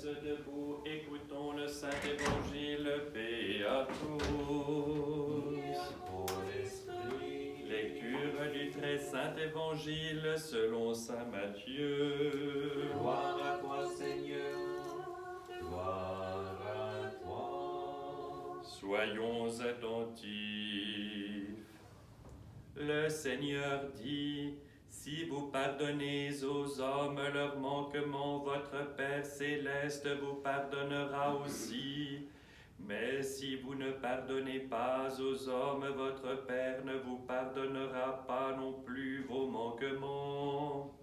reste debout, écoutons le Saint-Évangile, paix à tous. Lecture du très Saint-Évangile selon Saint Matthieu. Gloire à toi, Seigneur, gloire à toi. Soyons attentifs. Le Seigneur dit: si vous pardonnez aux hommes leurs manquements, votre Père céleste vous pardonnera aussi. Mais si vous ne pardonnez pas aux hommes, votre Père ne vous pardonnera pas non plus vos manquements.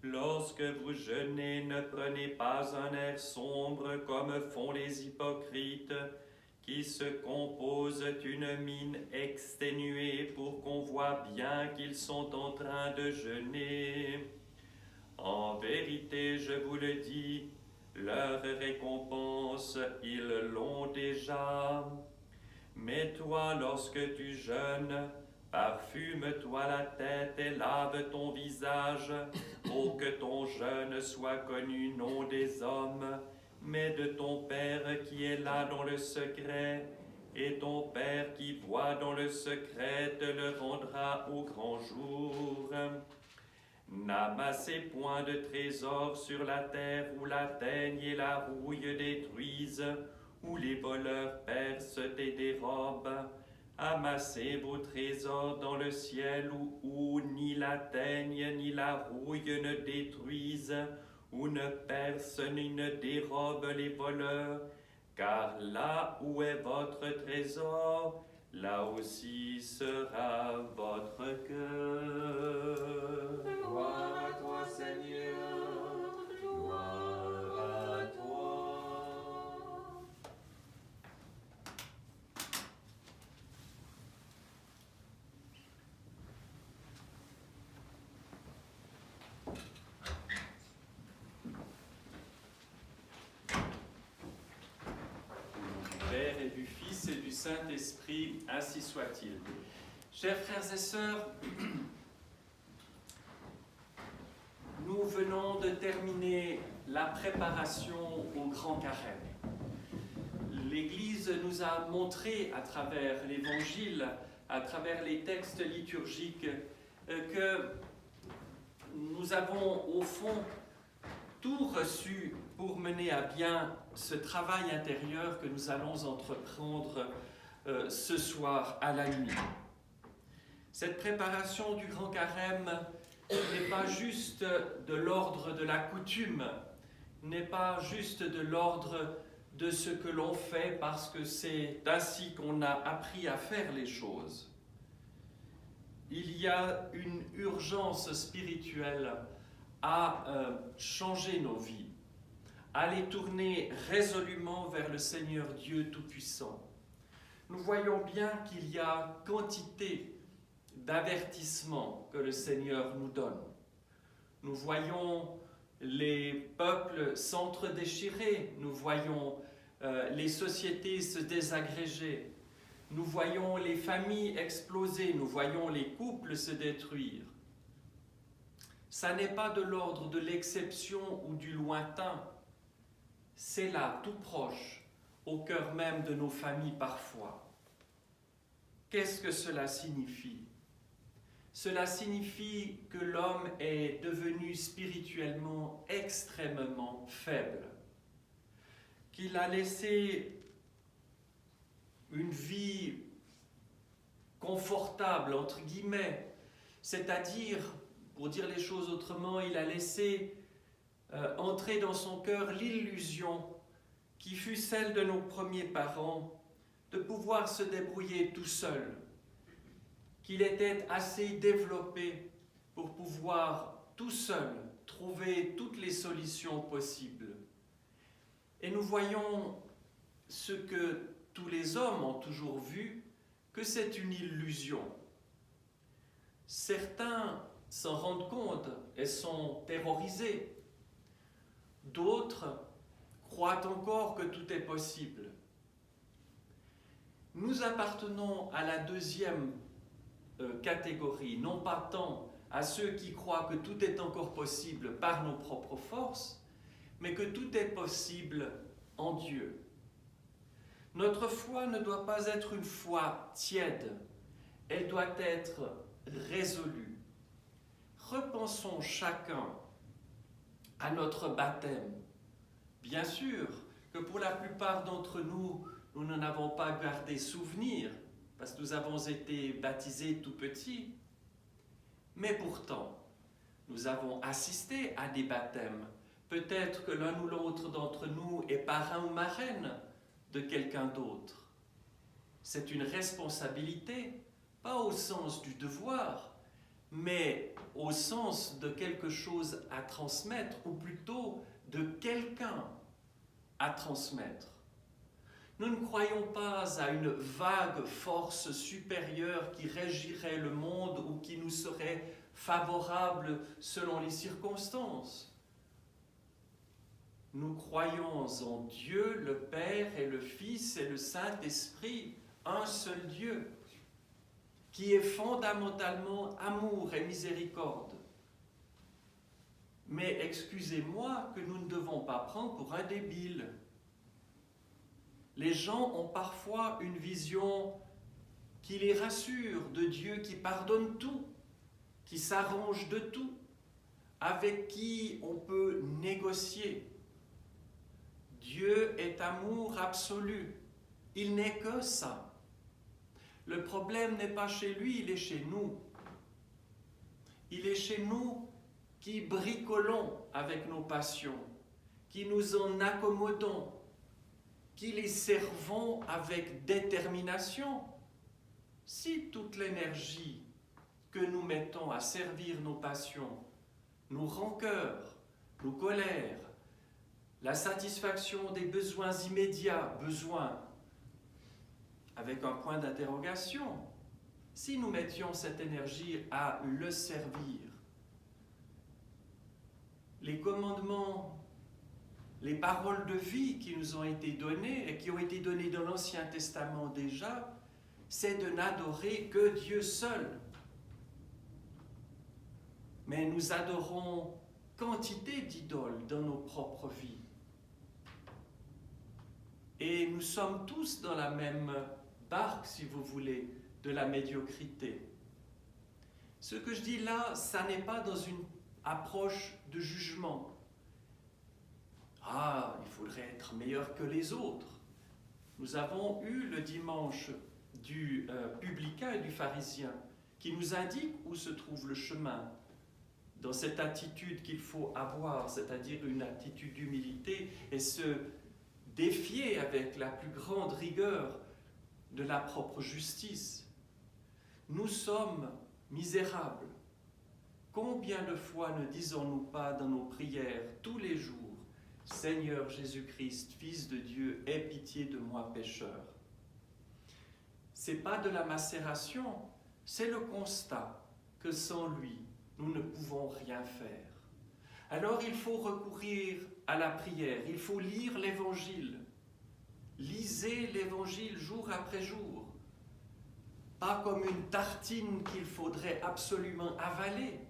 Lorsque vous jeûnez, ne prenez pas un air sombre comme font les hypocrites, qui se composent une mine exténuée pour qu'on voie bien qu'ils sont en train de jeûner. En vérité, je vous le dis, leur récompense, ils l'ont déjà. Mais toi, lorsque tu jeûnes, parfume-toi la tête et lave ton visage, pour que ton jeûne soit connu non des hommes, mais de ton Père qui est là dans le secret, et ton Père qui voit dans le secret te le rendra au grand jour. N'amassez point de trésors sur la terre où la teigne et la rouille détruisent, où les voleurs percent et dérobent. Amassez vos trésors dans le ciel où ni la teigne ni la rouille ne détruisent, où ne percent ni ne dérobent les voleurs, car là où est votre trésor, là aussi sera votre cœur. Gloire à toi, Seigneur, gloire à toi. Du Père et du Fils et du Saint-Esprit, ainsi soit-il. Chers frères et sœurs, nous venons de terminer la préparation au Grand Carême. L'Église nous a montré à travers l'Évangile, à travers les textes liturgiques, que nous avons au fond tout reçu pour mener à bien ce travail intérieur que nous allons entreprendre ce soir à la nuit. Cette préparation du Grand Carême n'est pas juste de l'ordre de la coutume, n'est pas juste de l'ordre de ce que l'on fait parce que c'est ainsi qu'on a appris à faire les choses. Il y a une urgence spirituelle à changer nos vies, à les tourner résolument vers le Seigneur Dieu Tout-Puissant. Nous voyons bien qu'il y a quantité d'avertissements que le Seigneur nous donne. Nous voyons les peuples s'entre-déchirer, nous voyons les sociétés se désagréger, nous voyons les familles exploser, nous voyons les couples se détruire. Ça n'est pas de l'ordre de l'exception ou du lointain, c'est là, tout proche, au cœur même de nos familles parfois. Qu'est-ce que cela signifie ? Cela signifie que l'homme est devenu spirituellement extrêmement faible, qu'il a laissé une vie confortable, entre guillemets, c'est-à-dire, pour dire les choses autrement, il a laissé entrer dans son cœur l'illusion qui fut celle de nos premiers parents de pouvoir se débrouiller tout seul, qu'il était assez développé pour pouvoir tout seul trouver toutes les solutions possibles. Et nous voyons ce que tous les hommes ont toujours vu, que c'est une illusion. Certains s'en rendent compte et sont terrorisés. D'autres croient encore que tout est possible. Nous appartenons à la deuxième catégorie, non pas tant à ceux qui croient que tout est encore possible par nos propres forces, mais que tout est possible en Dieu. Notre foi ne doit pas être une foi tiède, elle doit être résolue. Repensons chacun à notre baptême. Bien sûr que pour la plupart d'entre nous, nous n'en avons pas gardé souvenir, parce que nous avons été baptisés tout petits. Mais pourtant, nous avons assisté à des baptêmes. Peut-être que l'un ou l'autre d'entre nous est parrain ou marraine de quelqu'un d'autre. C'est une responsabilité, pas au sens du devoir, mais au sens de quelque chose à transmettre, ou plutôt de quelqu'un à transmettre. Nous ne croyons pas à une vague force supérieure qui régirait le monde ou qui nous serait favorable selon les circonstances. Nous croyons en Dieu, le Père et le Fils et le Saint-Esprit, un seul Dieu, qui est fondamentalement amour et miséricorde. Mais excusez-moi que nous ne devons pas prendre pour un débile. Les gens ont parfois une vision qui les rassure de Dieu qui pardonne tout, qui s'arrange de tout, avec qui on peut négocier. Dieu est amour absolu. Il n'est que ça. Le problème n'est pas chez lui, il est chez nous. Il est chez nous qui bricolons avec nos passions, qui nous en accommodons, qui les servons avec détermination. Si toute l'énergie que nous mettons à servir nos passions, nos rancœurs, nos colères, la satisfaction des besoins immédiats, besoins avec un point d'interrogation, si nous mettions cette énergie à le servir, les commandements, les paroles de vie qui nous ont été données et qui ont été données dans l'Ancien Testament déjà, c'est de n'adorer que Dieu seul. Mais nous adorons quantité d'idoles dans nos propres vies. Et nous sommes tous dans la même barque, si vous voulez, de la médiocrité. Ce que je dis là, ça n'est pas dans une approche de jugement. Ah, il faudrait être meilleur que les autres. Nous avons eu le dimanche du publicain et du pharisien qui nous indique où se trouve le chemin dans cette attitude qu'il faut avoir, c'est-à-dire une attitude d'humilité et se défier avec la plus grande rigueur de la propre justice. Nous sommes misérables. Combien de fois ne disons-nous pas dans nos prières tous les jours « Seigneur Jésus-Christ, Fils de Dieu, aie pitié de moi pécheur ». Ce n'est pas de la macération, c'est le constat que sans lui, nous ne pouvons rien faire. Alors il faut recourir à la prière, il faut lire l'Évangile. Lisez l'Évangile jour après jour. Pas comme une tartine qu'il faudrait absolument avaler,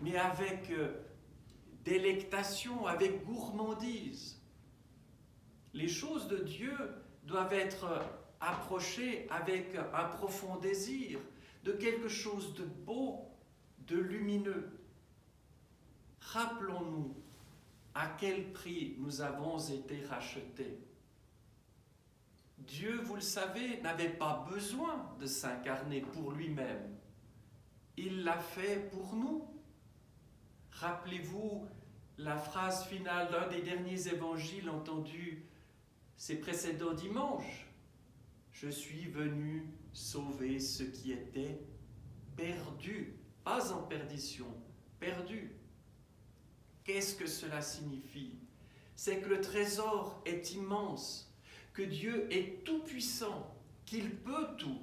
mais avec délectation, avec gourmandise. Les choses de Dieu doivent être approchées avec un profond désir de quelque chose de beau, de lumineux. Rappelons-nous à quel prix nous avons été rachetés. Dieu, vous le savez, n'avait pas besoin de s'incarner pour lui-même. Il l'a fait pour nous. Rappelez-vous la phrase finale d'un des derniers évangiles entendus ces précédents dimanches. « Je suis venu sauver ce qui était perdu, pas en perdition, perdu. » Qu'est-ce que cela signifie? C'est que le trésor est immense, que Dieu est tout-puissant, qu'il peut tout,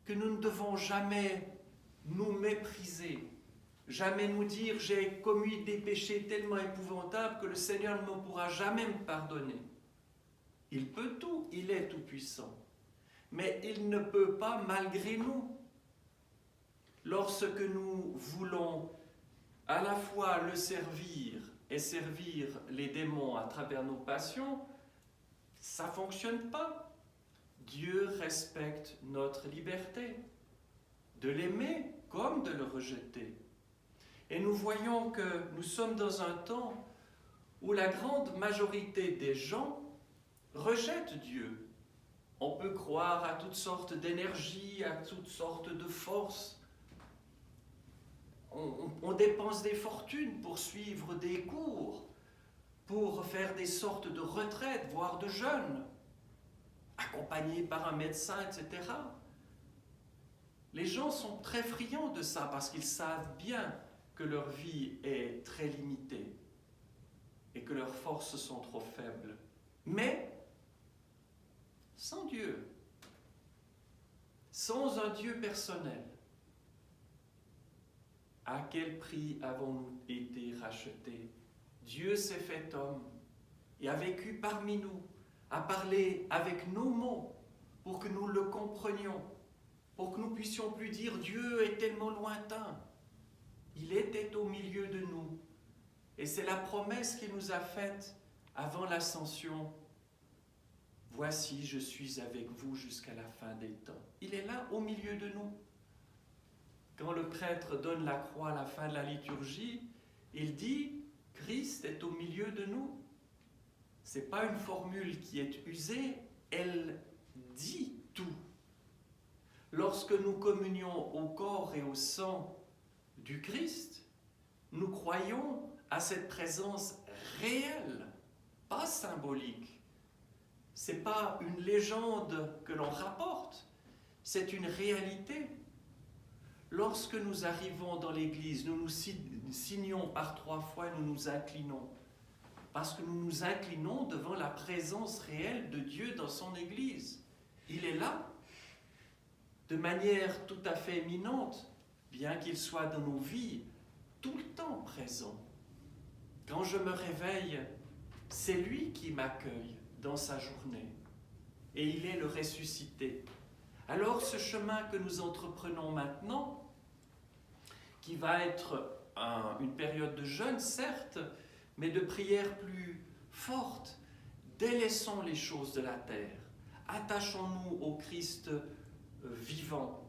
que nous ne devons jamais nous mépriser, jamais nous dire « j'ai commis des péchés tellement épouvantables que le Seigneur ne me pourra jamais me pardonner ». Il peut tout, il est tout-puissant, mais il ne peut pas malgré nous. Lorsque nous voulons à la fois le servir et servir les démons à travers nos passions, ça ne fonctionne pas. Dieu respecte notre liberté de l'aimer comme de le rejeter. Et nous voyons que nous sommes dans un temps où la grande majorité des gens rejettent Dieu. On peut croire à toutes sortes d'énergies, à toutes sortes de forces. On dépense des fortunes pour suivre des cours, pour faire des sortes de retraites, voire de jeûnes, accompagnés par un médecin, etc. Les gens sont très friands de ça parce qu'ils savent bien que leur vie est très limitée et que leurs forces sont trop faibles. Mais sans Dieu, sans un Dieu personnel, à quel prix avons-nous été rachetés? Dieu s'est fait homme et a vécu parmi nous, a parlé avec nos mots pour que nous le comprenions, pour que nous puissions plus dire Dieu est tellement lointain. Il était au milieu de nous. Et c'est la promesse qu'il nous a faite avant l'ascension. Voici, je suis avec vous jusqu'à la fin des temps. Il est là au milieu de nous. Quand le prêtre donne la croix à la fin de la liturgie, il dit « Christ est au milieu de nous ». Ce n'est pas une formule qui est usée, elle dit tout. Lorsque nous communions au corps et au sang du Christ, nous croyons à cette présence réelle, pas symbolique. Ce n'est pas une légende que l'on rapporte, c'est une réalité. Lorsque nous arrivons dans l'église, nous nous signons par 3 fois et nous nous inclinons. Parce que nous nous inclinons devant la présence réelle de Dieu dans son église. Il est là, de manière tout à fait éminente, bien qu'il soit dans nos vies, tout le temps présent. Quand je me réveille, c'est lui qui m'accueille dans sa journée. Et il est le ressuscité. Alors ce chemin que nous entreprenons maintenant, qui va être une période de jeûne, certes, mais de prière plus forte, délaissons les choses de la terre, attachons-nous au Christ vivant.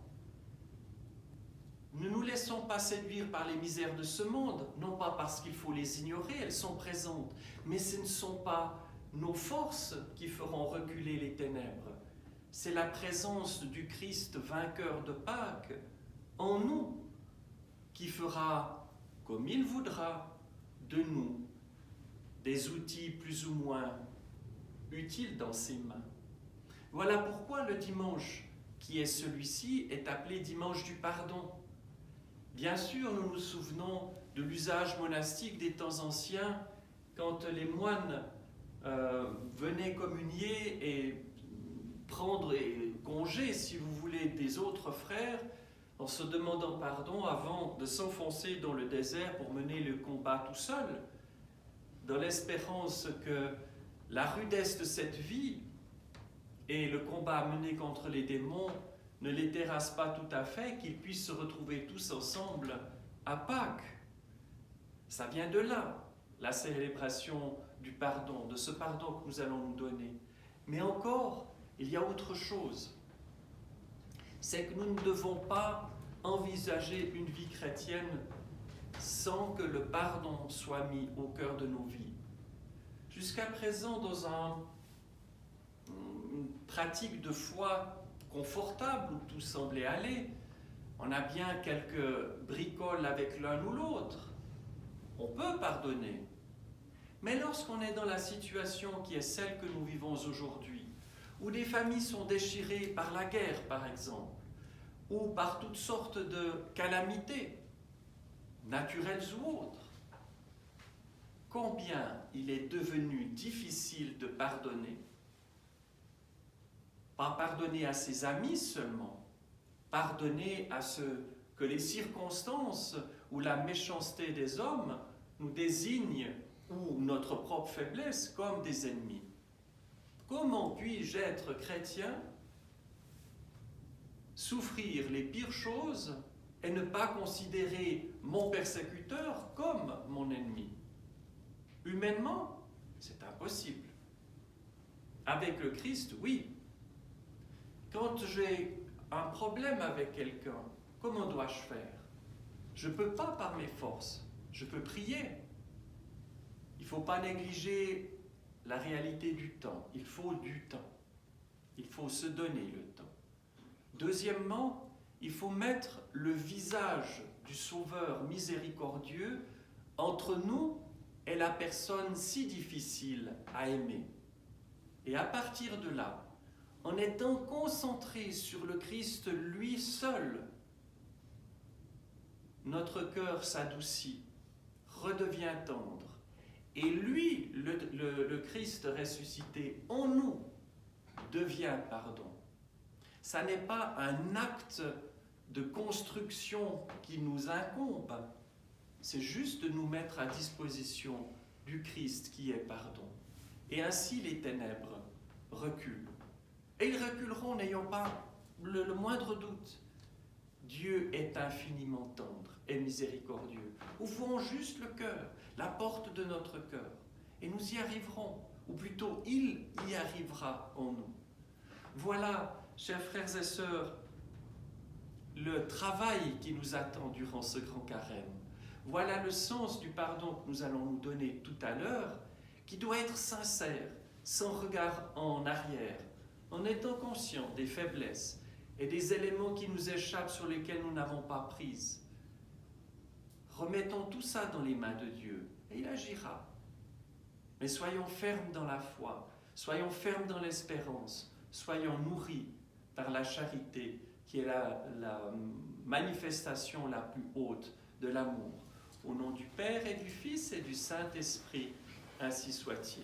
Ne nous laissons pas séduire par les misères de ce monde, non pas parce qu'il faut les ignorer, elles sont présentes, mais ce ne sont pas nos forces qui feront reculer les ténèbres. C'est la présence du Christ vainqueur de Pâques en nous qui fera, comme il voudra, de nous des outils plus ou moins utiles dans ses mains. Voilà pourquoi le dimanche, qui est celui-ci, est appelé dimanche du pardon. Bien sûr, nous nous souvenons de l'usage monastique des temps anciens, quand les moines venaient communier et prendre congé, si vous voulez, des autres frères, en se demandant pardon avant de s'enfoncer dans le désert pour mener le combat tout seul, dans l'espérance que la rudesse de cette vie et le combat mené contre les démons ne les terrassent pas tout à fait, qu'ils puissent se retrouver tous ensemble à Pâques. Ça vient de là, la célébration du pardon, de ce pardon que nous allons nous donner. Mais encore, il y a autre chose. C'est que nous ne devons pas envisager une vie chrétienne sans que le pardon soit mis au cœur de nos vies. Jusqu'à présent, dans une pratique de foi confortable où tout semblait aller, on a bien quelques bricoles avec l'un ou l'autre. On peut pardonner. Mais lorsqu'on est dans la situation qui est celle que nous vivons aujourd'hui, où des familles sont déchirées par la guerre, par exemple, ou par toutes sortes de calamités, naturelles ou autres, combien il est devenu difficile de pardonner. Pas pardonner à ses amis seulement, pardonner à ceux que les circonstances ou la méchanceté des hommes nous désignent, ou notre propre faiblesse, comme des ennemis. Comment puis-je être chrétien, souffrir les pires choses et ne pas considérer mon persécuteur comme mon ennemi. Humainement, c'est impossible. Avec le Christ, oui. Quand j'ai un problème avec quelqu'un, comment dois-je faire? Je ne peux pas par mes forces, je peux prier. Il ne faut pas négliger la réalité du temps. Il faut du temps. Il faut se donner le temps. Deuxièmement, il faut mettre le visage du Sauveur miséricordieux entre nous et la personne si difficile à aimer. Et à partir de là, en étant concentré sur le Christ lui seul, notre cœur s'adoucit, redevient tendre. Et lui, le Christ ressuscité en nous, devient pardon. Ça n'est pas un acte de construction qui nous incombe, c'est juste de nous mettre à disposition du Christ qui est pardon. Et ainsi les ténèbres reculent. Et ils reculeront n'ayant pas le moindre doute. Dieu est infiniment tendre et miséricordieux. Ouvrons juste le cœur, la porte de notre cœur, et nous y arriverons, ou plutôt il y arrivera en nous. Voilà, chers frères et sœurs, le travail qui nous attend durant ce grand carême. Voilà le sens du pardon que nous allons nous donner tout à l'heure, qui doit être sincère, sans regard en arrière, en étant conscient des faiblesses et des éléments qui nous échappent sur lesquels nous n'avons pas prise. Remettons tout ça dans les mains de Dieu et il agira. Mais soyons fermes dans la foi, soyons fermes dans l'espérance, soyons nourris par la charité qui est la manifestation la plus haute de l'amour. Au nom du Père et du Fils et du Saint-Esprit, ainsi soit-il.